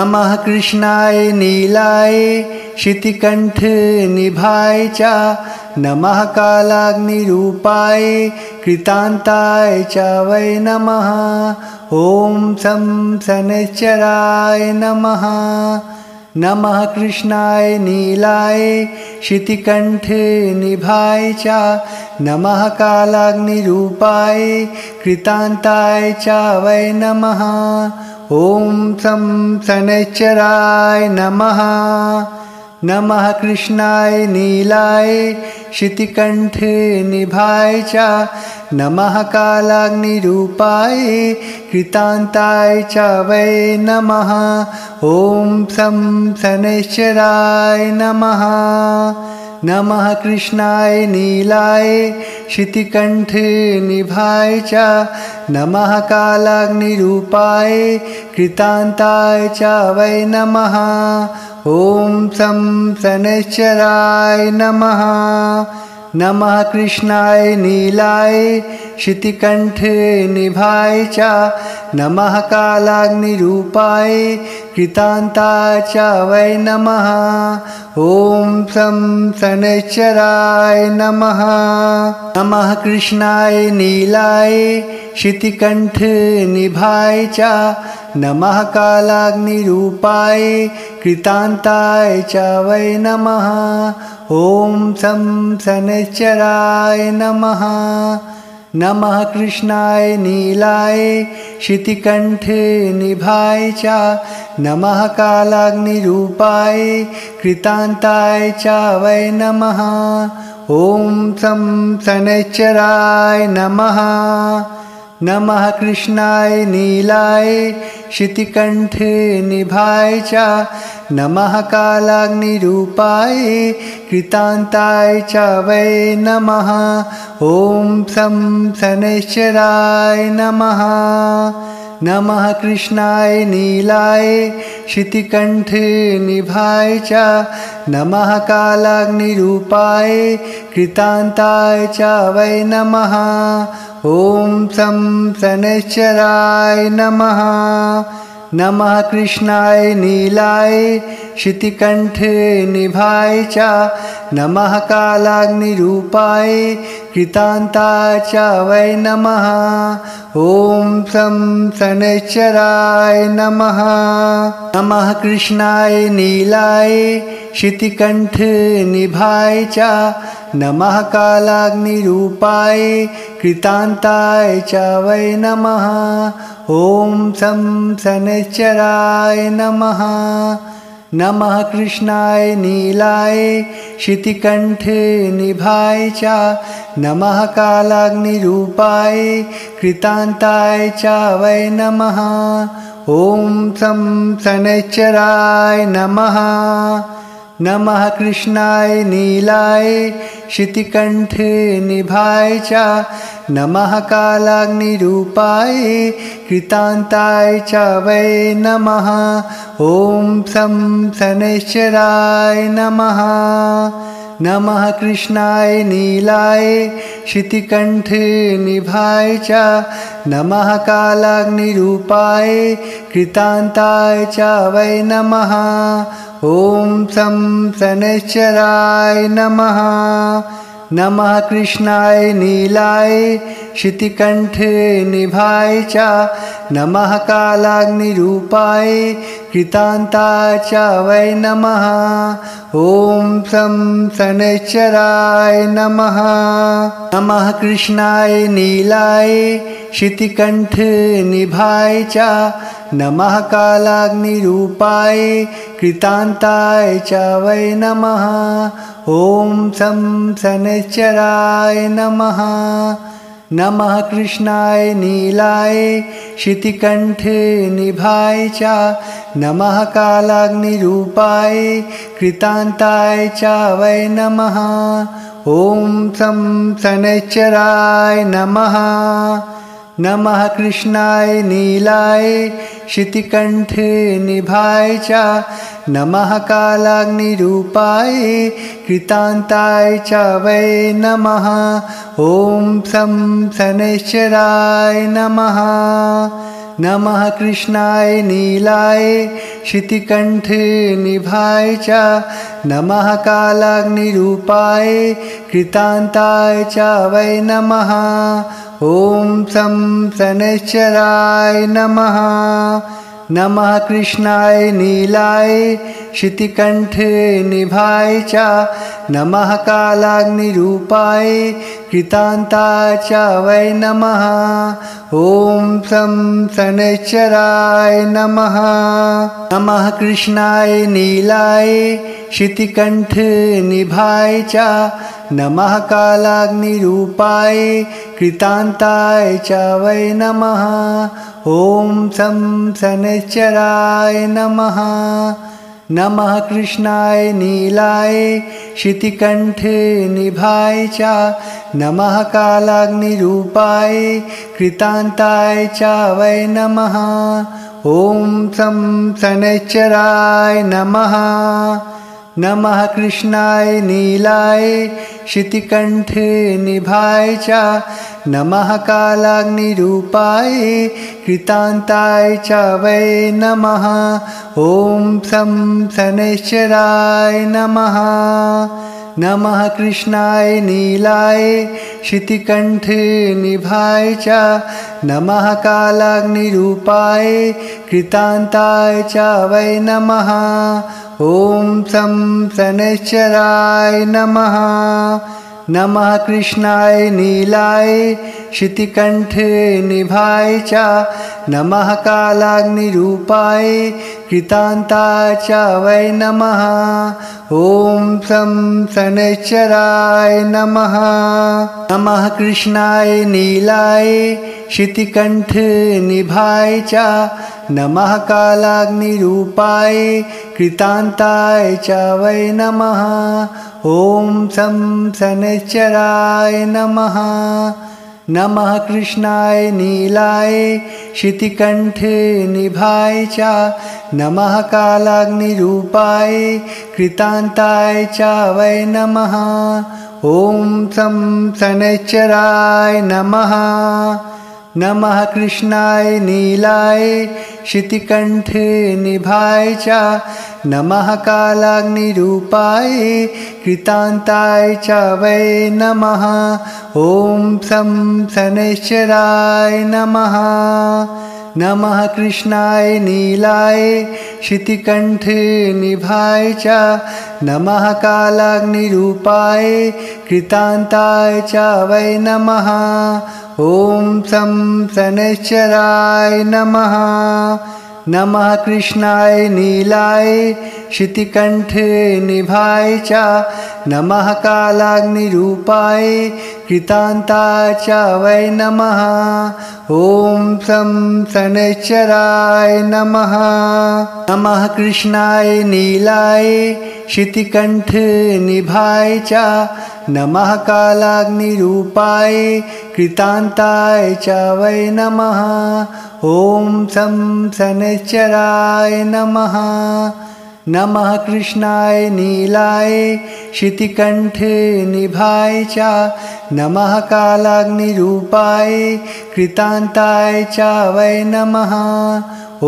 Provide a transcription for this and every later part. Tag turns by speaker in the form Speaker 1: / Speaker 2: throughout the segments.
Speaker 1: नमः कृष्णाय नीलाय शितिकंठ निभाय च नमः कालाग्निरूपाय कृतांताय च वै नमः। ॐ शं शनैश्चराय नमः। नमः कृष्णाय नीलाय शितिकंठ निभाय च नमः कालाग्निरूपाय कृतांताय च वै नमः। ॐ शं शनैश्चराय नमः। नमः कृष्णाय नीलाय शितिकंठ निभाय च नमः कालाग्निरूपाय कृतांताय च वै नमः। ॐ शं शनैश्चराय नमः। नमः कृष्णाय नीलाय शितिकंठ निभाय च नमः कालाग्निरूपाय कृतांताय च वै नमः। ॐ शं शनैश्चराय नमः। नमः कृष्णाय नीलाय शितिकंठ निभाय च नमः कालाग्निरूपाय कृतांताय च वै नमः। ॐ शं शनैश्चराय नमः। नमः कृष्णाय नीलाय शितिकंठ निभाय च नमः कालाग्निरूपाय कृतांताय च वै नमः। ॐ शं शनैश्चराय नमः। नमः कृष्णाय नीलाय शितिकंठ निभाय च नमः कालाग्निरूपाय कृतांताय च वै नमः। ॐ शं शनैश्चराय नमः। नमः कृष्णाय नीलाय शितिकंठ निभाय च नमः कालाग्निरूपाय कृतांताय च वै नमः। ॐ शं शनैश्चराय नमः। नमः कृष्णाय नीलाय शितिकंठ निभाय च नमः कालाग्निरूपाय कृतांताय च वै नमः। ॐ शं शनैश्चराय नमः। नमः कृष्णाय नीलाय शितिकंठ निभाय च नमः कालाग्निरूपाय कृतांताय च वै नमः। ॐ शं शनैश्चराय नमः। नमः कृष्णाय नीलाय शितिकंठ निभाय च नमः कालाग्निरूपाय कृतांताय च वै नमः। ॐ शं शनैश्चराय नमः। नमः कृष्णाय नीलाय शितिकंठ निभाय च नमः कालाग्निरूपाय कृतांताय च वै नमः। ॐ शं शनैश्चराय नमः। नमः कृष्णाय नीलाय शितिकंठ निभाय च नमः कालाग्निरूपाय कृतांताय च वै नमः। ॐ शं शनैश्चराय नमः। नमः कृष्णाय नीलाय शितिकंठ निभाय च नमः कालाग्निरूपाय कृतांताय च वै नमः। ॐ शं शनैश्चराय नमः। नमः कृष्णाय नीलाय शितिकंठ निभाय च नमः कालाग्निरूपाय कृतांताय च वै नमः। ॐ शं शनैश्चराय नमः। नमः कृष्णाय नीलाय शितिकंठ निभाय च नमः कालाग्निरूपाय कृतांताय च वै नमः। ॐ शं शनैश्चराय नमः। नमः कृष्णाय नीलाय शितिकंठ निभाय च नमः कालाग्निरूपाय कृतांताय च वै नमः। ॐ शं शनैश्चराय नमः। नमः कृष्णाय नीलाय शितिकंठ निभाय च नमः कालाग्निरूपाय कृतांताय च वै नमः। ॐ शं शनैश्चराय नमः। नमः कृष्णाय नीलाय शितिकण्ठनिभाय च नमः कालाग्निरूपाय कृतान्ताय च वै नमः ॐ शं शनैश्चराय नमः नमः कृष्णाय नीलाय शितिकण्ठनिभाय च नमः कालाग्निरूपाय कृतान्ताय च वै नमः ॐ शं शनैश्चराय नमः नमः कृष्णाय नीलाय शितिकण्ठनिभाय च नमः कालाग्निरूपाय कृतान्ताय च वै नमः ॐ शं शनैश्चराय नमः नमः कृष्णाय नीलाय शितिकण्ठनिभाय च नमः कालाग्निरूपाय कृतान्ताय च वै नमः ॐ शं शनैश्चराय नमः नमः कृष्णाय नीलाय शितिकण्ठनिभाय च नमः कालाग्निरूपाय कृतान्ताय च वै नमः ॐ शं शनैश्चराय नमः नमः कृष्णाय नीलाय शितिकण्ठनिभाय च नमः कालाग्निरूपाय कृतान्ताय च वै नमः ॐ शं शनैश्चराय नमः नमः कृष्णाय नीलाय शितिकण्ठनिभाय च नमः कालाग्निरूपाय कृतान्ताय च वै नमः ॐ शं शनैश्चराय नमः नमः कृष्णाय नीलाय शितिकण्ठनिभाय च नमः कालाग्निरूपाय कृतान्ताय च वै नमः ॐ शं शनैश्चराय नमः नमः कृष्णाय नीलाय शितिकण्ठनिभाय च नमः कालाग्निरूपाय कृतान्ताय च वै नमः ॐ शं शनैश्चराय नमः नमः कृष्णाय नीलाय शितिकण्ठनिभाय च नमः कालाग्निरूपाय कृतान्ताय च वै नमः ॐ शं शनैश्चराय नमः नमः कृष्णाय नीलाय शितिकण्ठनिभाय च नमः कालाग्निरूपाय कृतान्ताय च वै नमः ॐ शं शनैश्चराय नमः नमः कृष्णाय नीलाय शितिकण्ठनिभाय च नमः कालाग्निरूपाय कृतान्ताय च वै नमः ॐ शं शनैश्चराय नमः नमः कृष्णाय नीलाय शितिकण्ठनिभाय च नमः कालाग्निरूपाय कृतान्ताय च वै नमः ॐ शं शनैश्चराय नमः नमः कृष्णाय नीलाय शितिकण्ठनिभाय च नमः कालाग्निरूपाय कृतान्ताय च वै नमः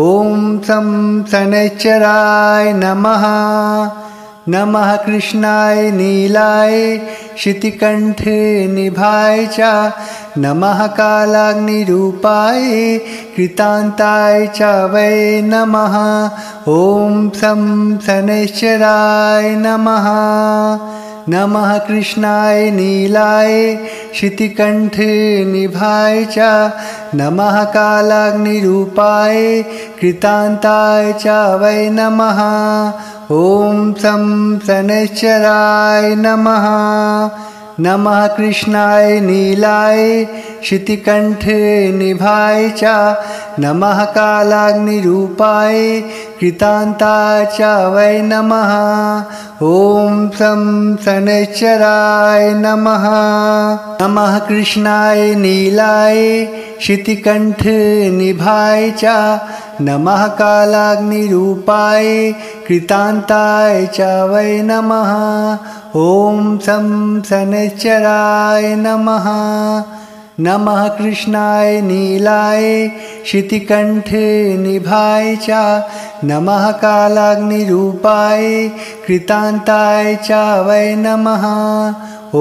Speaker 1: ॐ शं शनैश्चराय नमः नमः कृष्णाय नीलाय शितिकण्ठनिभाय च नमः कालाग्निरूपाय कृतान्ताय च वै नमः ॐ शं शनैश्चराय नमः नमः कृष्णाय नीलाय शितिकण्ठनिभाय च नमः कालाग्निरूपाय कृतान्ताय च वै नमः ॐ शं शनैश्चराय नमः नमः कृष्णाय नीलाय शितिकण्ठनिभाय च नमः कालाग्निरूपाय कृतान्ताय च वै नमः ॐ शं शनैश्चराय नमः नमः कृष्णाय नीलाय शितिकण्ठनिभाय च नमः कालाग्निरूपाय कृतान्ताय च वै नमः ॐ शं शनैश्चराय नमः नमः कृष्णाय नीलाय शितिकण्ठे निभाय च नमः कालाग्निरूपाय कृतान्ताय च वै नमः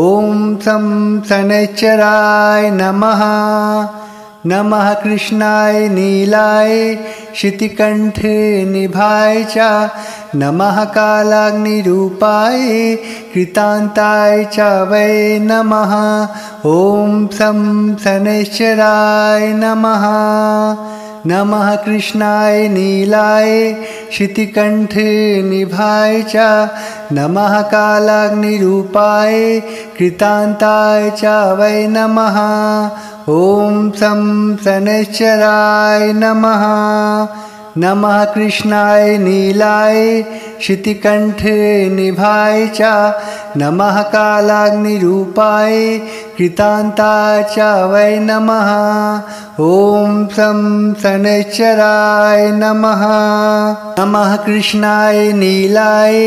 Speaker 1: ॐ शं शनैश्चराय नमः नमः कृष्णाय नीलाय शितिकण्ठे निभाय च नमः कालाग्निरूपाय कृतान्ताय च वै नमः ॐ शं शनैश्चराय नमः नमः कृष्णाय नीलाय शितिकण्ठे निभाय च नमः कालाग्निरूपाय कृतान्ताय च वै नमः ॐ शं शनैश्चराय नमः नमः कृष्णाय नीलाय शितिकण्ठे निभाय च नमः कालाग्निरूपाय कृतान्ताय च वै नमः ॐ शं शनैश्चराय नमः नमः कृष्णाय नीलाय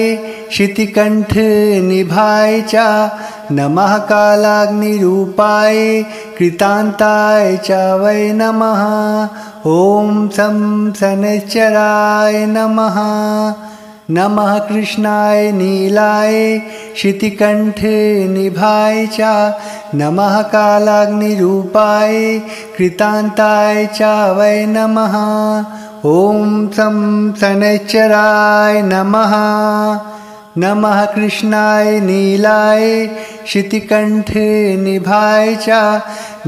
Speaker 1: शितिकण्ठे निभाय च नमः कालाग्निरूपाय कृतान्ताय च वै नमः ॐ शं शनैश्चराय नमः नमः कृष्णाय नीलाय शितिकण्ठे निभाय च नमः कालाग्निरूपाय कृतान्ताय च वै नमः ॐ शं शनैश्चराय नमः नमः कृष्णाय नीलाय शितिकण्ठे निभाय च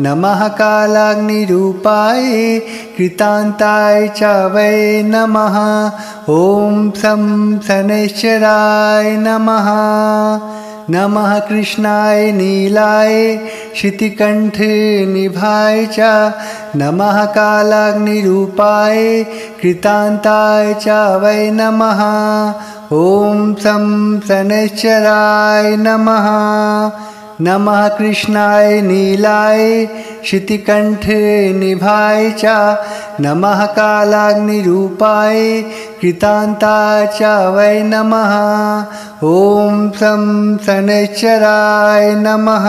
Speaker 1: नमः कालाग्निरूपाय कृतान्ताय च वै नमः ॐ शं शनैश्चराय नमः नमः कृष्णाय नीलाय शितिकण्ठे निभाय च नमः कालाग्निरूपाय कृतान्ताय च वै नमः ॐ शं शनैश्चराय नमः नमः कृष्णाय नीलाय शितिकण्ठे निभाय च नमः कालाग्निरूपाय कृतान्ताय च वै नमः ॐ शं शनैश्चराय नमः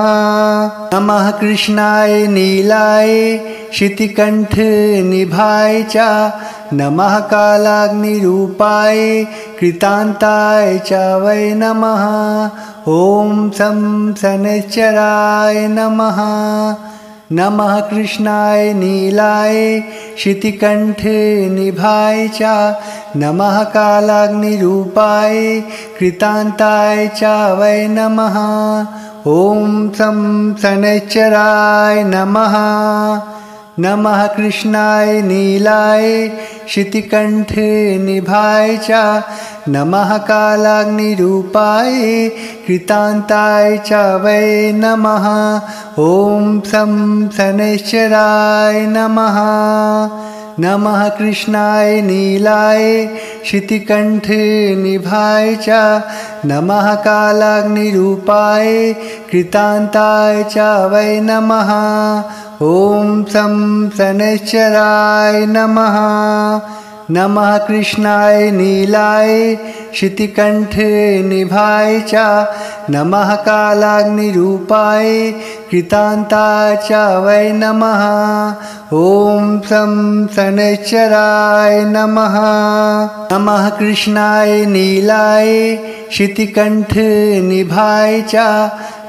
Speaker 1: नमः कृष्णाय नीलाय शितिकण्ठे निभाय च नमः कालाग्निरूपाय कृतान्ताय च वै नमः ॐ शं शनैश्चराय नमः नमः कृष्णाय नीलाय शितिकण्ठे निभाय च नमः कालाग्निरूपाय कृतान्ताय च वै नमः ॐ शं शनैश्चराय नमः नमः कृष्णाय नीलाय शितिकण्ठे निभाय च नमः कालाग्निरूपाय कृतान्ताय च वै नमः ॐ शं शनैश्चराय नमः नमः कृष्णाय नीलाय शितिकण्ठे निभाय च नमः कालाग्निरूपाय कृतान्ताय च वै नमः ॐ शं शनैश्चराय नमः नमः कृष्णाय नीलाय शितिकण्ठे निभाय च नमः कालाग्निरूपाय कृतान्ताय च वै नमः ॐ शं शनैश्चराय नमः नमः कृष्णाय नीलाय शितिकण्ठे निभाय च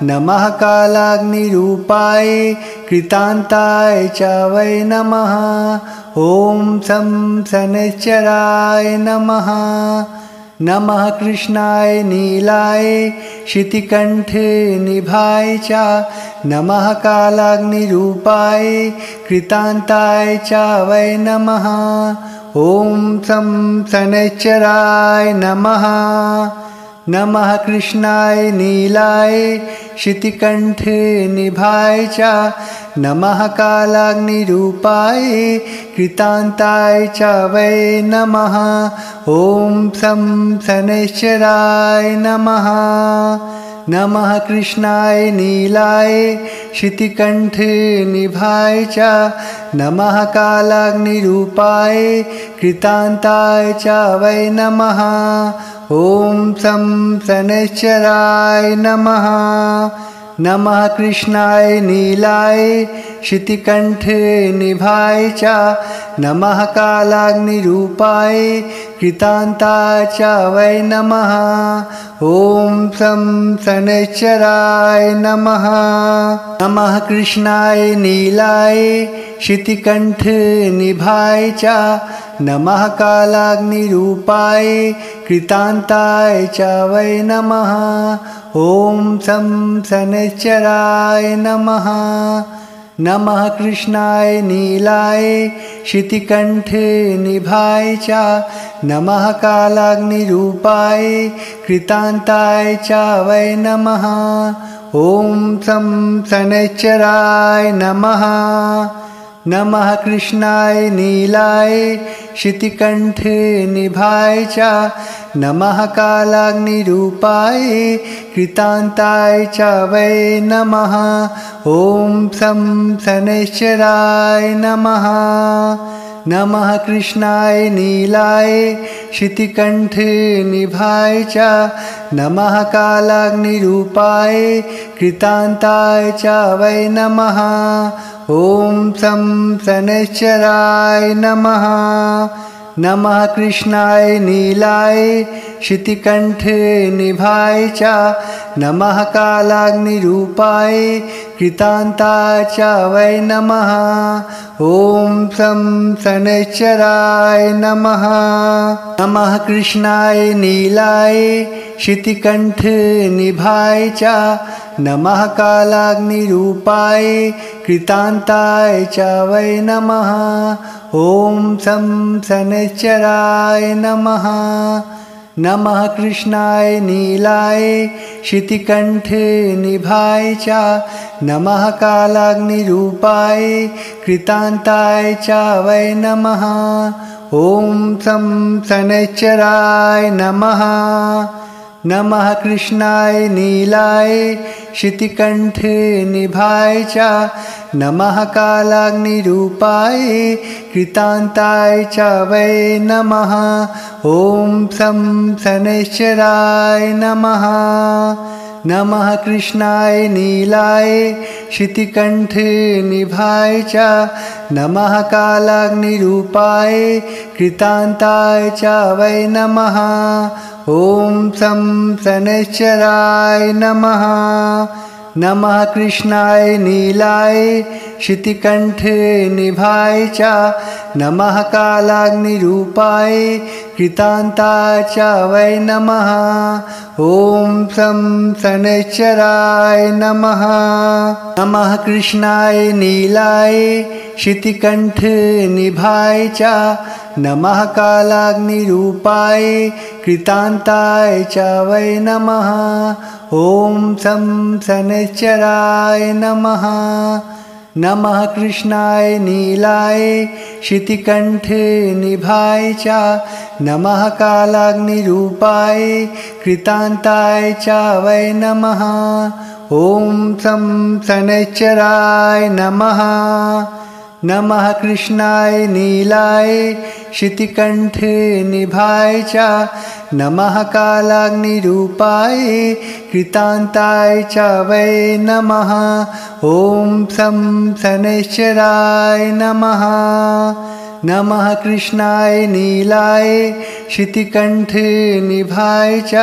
Speaker 1: नमः कालाग्निरूपाय कृतान्ताय च वै नमः ॐ शं शनैश्चराय नमः नमः कृष्णाय नीलाय शितिकण्ठे निभाय च नमः कालाग्निरूपाय कृतान्ताय च वै नमः ॐ शं शनैश्चराय नमः नमः कृष्णाय नीलाय शितिकण्ठे निभाय च नमः कालाग्निरूपाय कृतान्ताय च वै नमः ॐ शं शनैश्चराय नमः नमः कृष्णाय नीलाय शितिकण्ठे निभाय च नमः कालाग्निरूपाय कृतान्ताय च वै नमः ॐ शं शनैश्चराय नमः नमः कृष्णाय नीलाय शितिकण्ठे निभाय च नमः कालाग्निरूपाय कृतान्ताय च वै नमः। ॐ शं शनैश्चराय नमः। नमः कृष्णाय नीलाय शितिकण्ठे निभाय च नमः कालाग्निरूपाय कृतान्ताय च वै नमः। ॐ शं शनैश्चराय नमः। नमः कृष्णाय नीलाय शितिकण्ठे निभाय च नमः कालाग्निरूपाय कृतान्ताय च वै नमः। ॐ शं शनैश्चराय नमः। नमः कृष्णाय नीलाय शितिकण्ठे निभाय च नमः कालाग्निरूपाय कृतान्ताय च वै नमः। ॐ शं शनैश्चराय नमः। नमः कृष्णाय नीलाय शितिकण्ठे निभाय च नमः कालाग्निरूपाय कृतान्ताय च वै नमः। ॐ शं शनैश्चराय नमः। नमः कृष्णाय नीलाय शितिकण्ठे निभाय च नमः कालाग्निरूपाय कृतान्ताय च वै नमः। ॐ शं शनैश्चराय नमः। नमः कृष्णाय नीलाय शितिकण्ठे निभाय च नमः कालाग्निरूपाय कृतान्ताय च वै नमः। ॐ शं शनैश्चराय नमः। नमः कृष्णाय नीलाय शितिकण्ठे निभाय च नमः कालाग्निरूपाय कृतान्ताय च वै नमः। ॐ शं शनैश्चराय नमः। नमः कृष्णाय नीलाय शितिकण्ठे निभाय च नमः कालाग्निरूपाय कृतान्ताय च वै नमः। ॐ शं शनैश्चराय नमः। नमः कृष्णाय नीलाय शितिकण्ठे निभाय च नमः कालाग्निरूपाय कृतान्ताय च वै नमः। ॐ शं शनैश्चराय नमः। नमः कृष्णाय नीलाय शितिकण्ठे निभाय च नमः कालाग्निरूपाय कृतान्ताय च वै नमः। ॐ शं शनैश्चराय नमः। नमः कृष्णाय नीलाय शितिकण्ठे निभाय च नमः कालाग्निरूपाय कृतान्ताय च वै नमः। ॐ शं शनैश्चराय नमः। नमः कृष्णाय नीलाय शितिकण्ठे निभाय च नमः कालाग्निरूपाय कृतान्ताय च वै नमः। ॐ शं शनैश्चराय नमः। नमः कृष्णाय नीलाय शितिकण्ठे निभाय च नमः कालाग्निरूपाय कृतान्ताय च वै नमः। ॐ शं शनैश्चराय नमः। नमः कृष्णाय नीलाय शितिकण्ठे निभाय च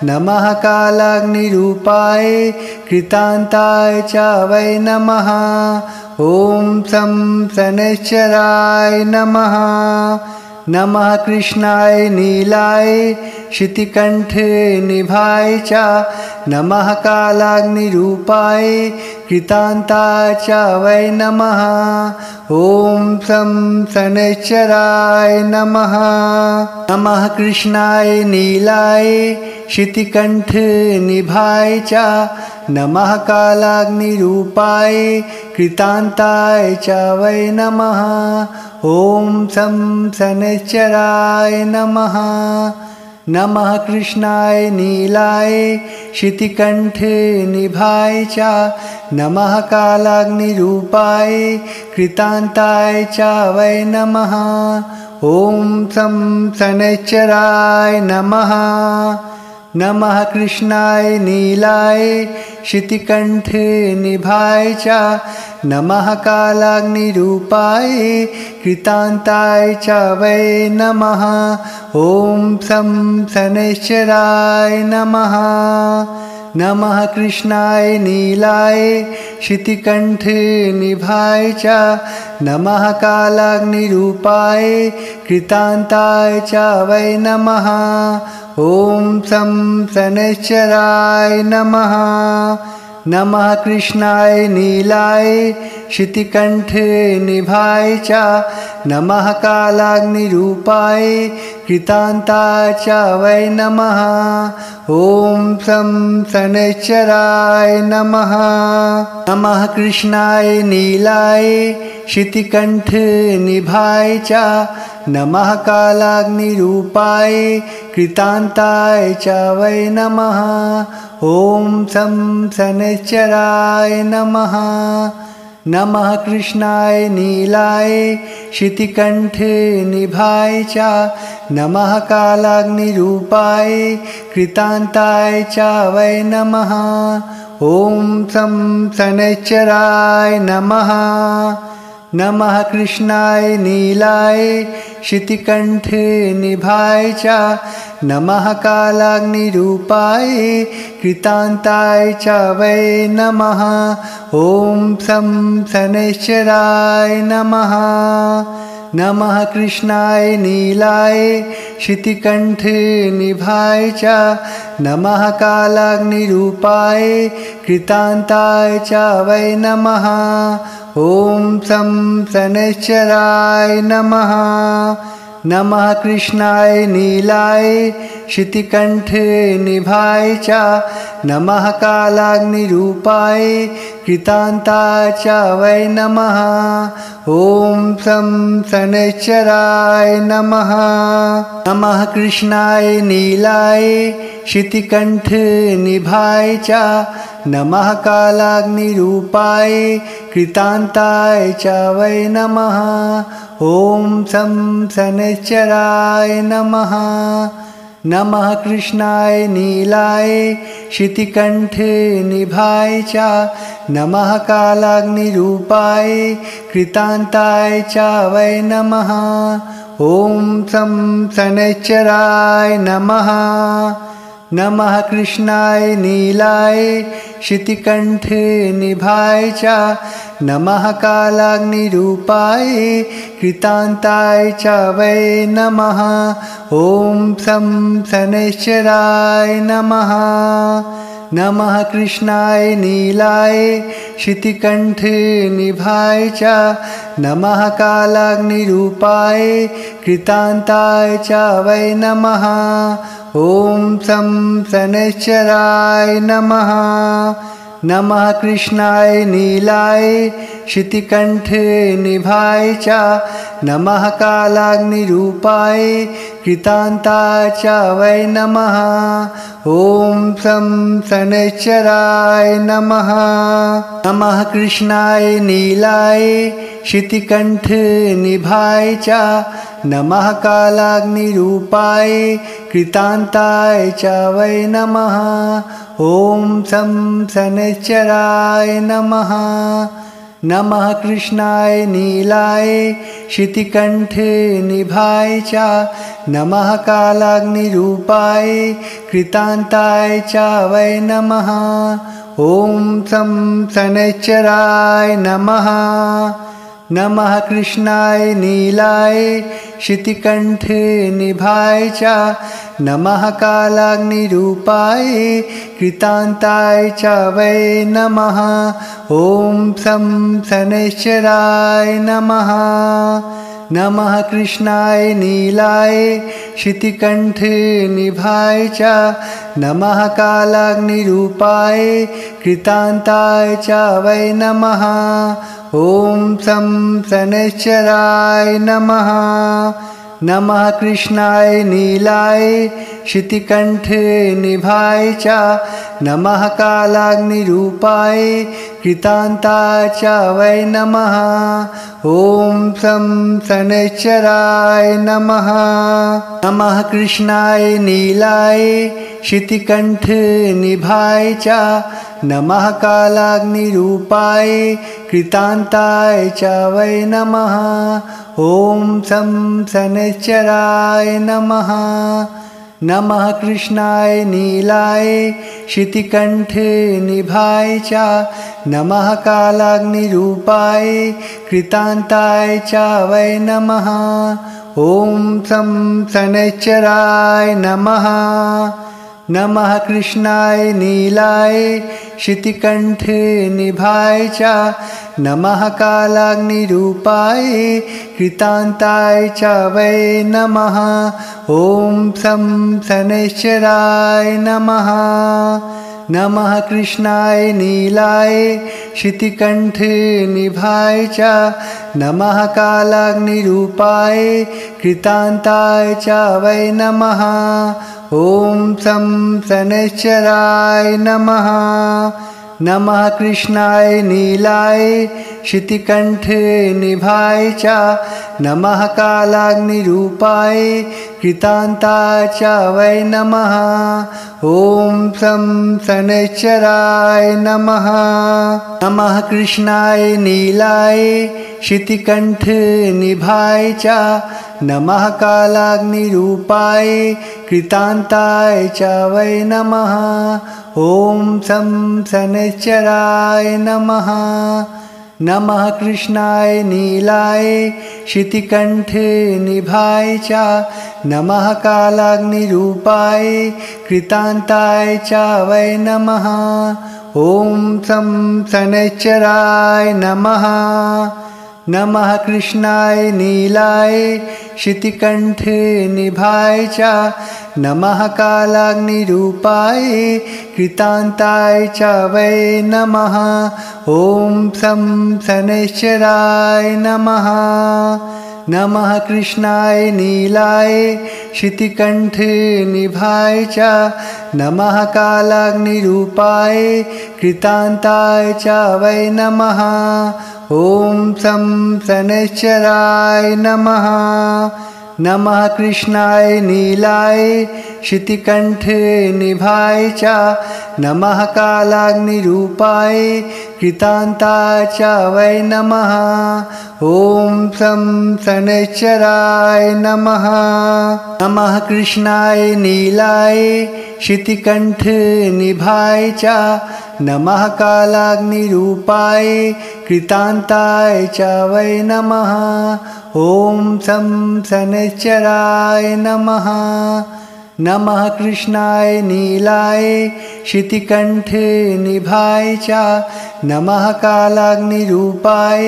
Speaker 1: नमः कालाग्निरूपाय कृतान्ताय च वै नमः। ॐ शं शनैश्चराय नमः। नमः कृष्णाय नीलाय शितिकण्ठे निभाय च नमः कालाग्निरूपाय कृतान्ताय च वै नमः। ॐ शं शनैश्चराय नमः। नमः कृष्णाय नीलाय शितिकण्ठे निभाय च नमः कालाग्निरूपाय कृतान्ताय च वै नमः। ॐ शं शनैश्चराय नमः। नमः कृष्णाय नीलाय शितिकण्ठे निभाय च नमः कालाग्निरूपाय कृतान्ताय च वै नमः। ॐ शं शनैश्चराय नमः। नमः कृष्णाय नीलाय शितिकण्ठे निभाय च नमः कालाग्निरूपाय कृतान्ताय च वै नमः ॐ शं शनैश्चराय नमः नमः कृष्णाय नीलाय शितिकण्ठे निभाय च नमः कालाग्निरूपाय कृतान्ताय च वै नमः ॐ शं शनैश्चराय नमः नमः कृष्णाय नीलाय शितिकण्ठे निभाय च नमः कालाग्निरूपाय कृतान्ताय च वै नमः ॐ शं शनैश्चराय नमः नमः कृष्णाय नीलाय शितिकण्ठे निभाय च नमः कालाग्निरूपाय कृतान्ताय च वै नमः ॐ शं शनैश्चराय नमः नमः कृष्णाय नीलाय शितिकण्ठे निभाय च नमः कालाग्निरूपाय कृतान्ताय च वै नमः ॐ शं शनैश्चराय नमः नमः कृष्णाय नीलाय शितिकण्ठे निभाय च नमः कालाग्निरूपाय कृतान्ताय च वै नमः ॐ शं शनैश्चराय नमः नमः कृष्णाय नीलाय शितिकण्ठे निभाय च नमः कालाग्निरूपाय कृतान्ताय च वै नमः ॐ शं शनैश्चराय नमः नमः कृष्णाय नीलाय शितिकण्ठे निभाय च नमः कालाग्निरूपाय कृतान्ताय च वै नमः ॐ शं शनैश्चराय नमः नमः कृष्णाय नीलाय शितिकण्ठे निभाय च नमः कालाग्निरूपाय कृतान्ताय च वै नमः ॐ शं शनैश्चराय नमः नमः कृष्णाय नीलाय शितिकण्ठे निभाय च नमः कालाग्निरूपाय कृतान्ताय च वै नमः ॐ शं शनैश्चराय नमः नमः कृष्णाय नीलाय शितिकण्ठे निभाय च नमः कालाग्निरूपाय कृतान्ताय च वै नमः ॐ शं शनैश्चराय नमः नमः कृष्णाय नीलाय शितिकण्ठे निभाय च नमः कालाग्निरूपाय कृतान्ताय च वै नमः ॐ शं शनैश्चराय नमः नमः कृष्णाय नीलाय शितिकण्ठे निभाय च नमः कालाग्निरूपाय कृतान्ताय च वै नमः ॐ शं शनैश्चराय नमः नमः कृष्णाय नीलाय शितिकण्ठे निभाय च नमः कालाग्निरूपाय कृतान्ताय च वै नमः ॐ शं शनैश्चराय नमः नमः कृष्णाय नीलाय शितिकण्ठे निभाय च नमः कालाग्निरूपाय कृतान्ताय च वै नमः ॐ शं शनैश्चराय नमः नमः कृष्णाय नीलाय शितिकण्ठे निभाय च नमः कालाग्निरूपाय कृतान्ताय च वै नमः ॐ शं शनैश्चराय नमः नमः कृष्णाय नीलाय शितिकण्ठे निभाय च नमः कालाग्निरूपाय कृतान्ताय च वै नमः ॐ शं शनैश्चराय नमः नमः कृष्णाय नीलाय शितिकण्ठे निभाय च नमः कालाग्निरूपाय कृतान्ताय च वै नमः ॐ शं शनैश्चराय नमः नमः कृष्णाय नीलाय शितिकण्ठनिभाय च नमः कालाग्निरूपाय कृतान्ताय च वै नमः। ॐ शं शनैश्चराय नमः। नमः कृष्णाय नीलाय शितिकण्ठनिभाय च नमः कालाग्निरूपाय कृतान्ताय च वै नमः। ॐ शं शनैश्चराय नमः। नमः कृष्णाय नीलाय शितिकण्ठनिभाय च नमः कालाग्निरूपाय कृतान्ताय च वै नमः। ॐ शं शनैश्चराय नमः। नमः कृष्णाय नीलाय शितिकण्ठनिभाय च नमः कालाग्निरूपाय कृतान्ताय च वै नमः। ॐ शं शनैश्चराय नमः। नमः कृष्णाय नीलाय शितिकण्ठनिभाय च नमः कालाग्निरूपाय कृतान्ताय च वै नमः। ॐ शं शनैश्चराय नमः। नमः कृष्णाय नीलाय शितिकण्ठनिभाय च नमः कालाग्निरूपाय कृतान्ताय च वै नमः। ॐ शं शनैश्चराय नमः। नमः कृष्णाय नीलाय शितिकण्ठनिभाय च नमः कालाग्निरूपाय कृतान्ताय च वै नमः। ॐ शं शनैश्चराय नमः। नमः कृष्णाय नीलाय शितिकण्ठनिभाय च नमः कालाग्निरूपाय कृतान्ताय च वै नमः। ॐ शं शनैश्चराय नमः। नमः कृष्णाय नीलाय शितिकण्ठनिभाय च नमः कालाग्निरूपाय कृतान्ताय च वै नमः। ॐ शं शनैश्चराय नमः। नमः कृष्णाय नीलाय शितिकण्ठनिभाय च नमः कालाग्निरूपाय कृतान्ताय च वै नमः। ॐ शं शनैश्चराय नमः। नमः कृष्णाय नीलाय शितिकण्ठनिभाय च नमः कालाग्निरूपाय कृतान्ताय च वै नमः। ॐ शं शनैश्चराय नमः। नमः कृष्णाय नीलाय शितिकण्ठनिभाय च नमः कालाग्निरूपाय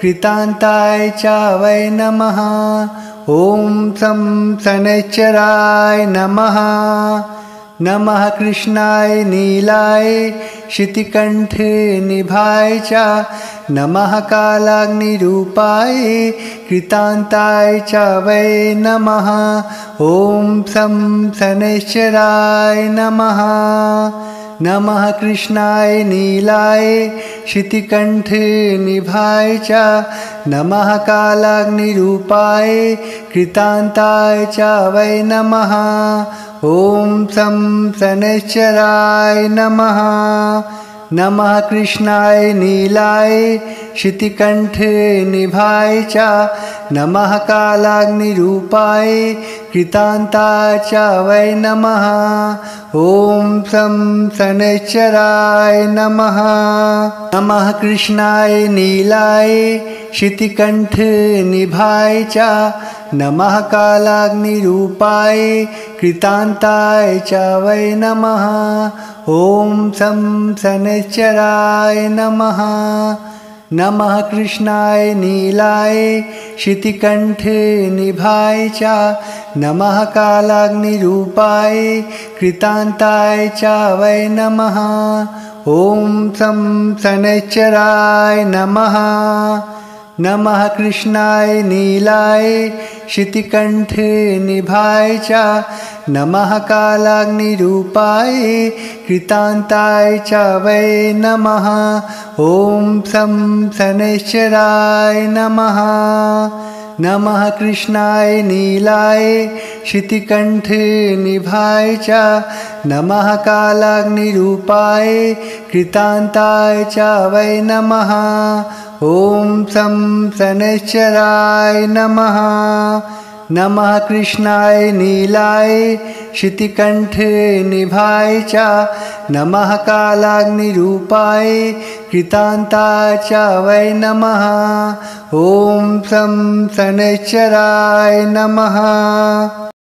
Speaker 1: कृतान्ताय च वै नमः। ॐ शं शनैश्चराय नमः। नमः कृष्णाय नीलाय शितिकण्ठनिभाय च नमः कालाग्निरूपाय कृतान्ताय च वै नमः। ॐ शं शनैश्चराय नमः। नमः कृष्णाय नीलाय शितिकण्ठनिभाय च नमः कालाग्निरूपाय कृतान्ताय च वै नमः। ॐ शं शनैश्चराय नमः। नमः कृष्णाय नीलाय शितिकण्ठनिभाय च नमः कालाग्निरूपाय कृतान्ताय च वै नमः। ॐ शं शनैश्चराय नमः। नमः कृष्णाय नीलाय शितिकण्ठनिभाय च नमः कालाग्निरूपाय कृतान्ताय च वै नमः। ॐ शं शनैश्चराय नमः। नमः कृष्णाय नीलाय शितिकण्ठनिभाय च नमः कालाग्निरूपाय कृतान्ताय च वै नमः। ॐ शं शनैश्चराय नमः। नमः कृष्णाय नीलाय शितिकण्ठनिभाय च नमः कालाग्निरूपाय कृतान्ताय च वै नमः। ॐ शं शनैश्चराय नमः। नमः कृष्णाय नीलाय शितिकण्ठनिभाय च नमः कालाग्निरूपाय कृतान्ताय च वै नमः। ॐ शं शनैश्चराय नमः। नमः कृष्णाय नीलाय शितिकण्ठनिभाय च नमः कालाग्निरूपाय कृतान्ताय च वै नमः। ॐ शं शनैश्चराय नमः।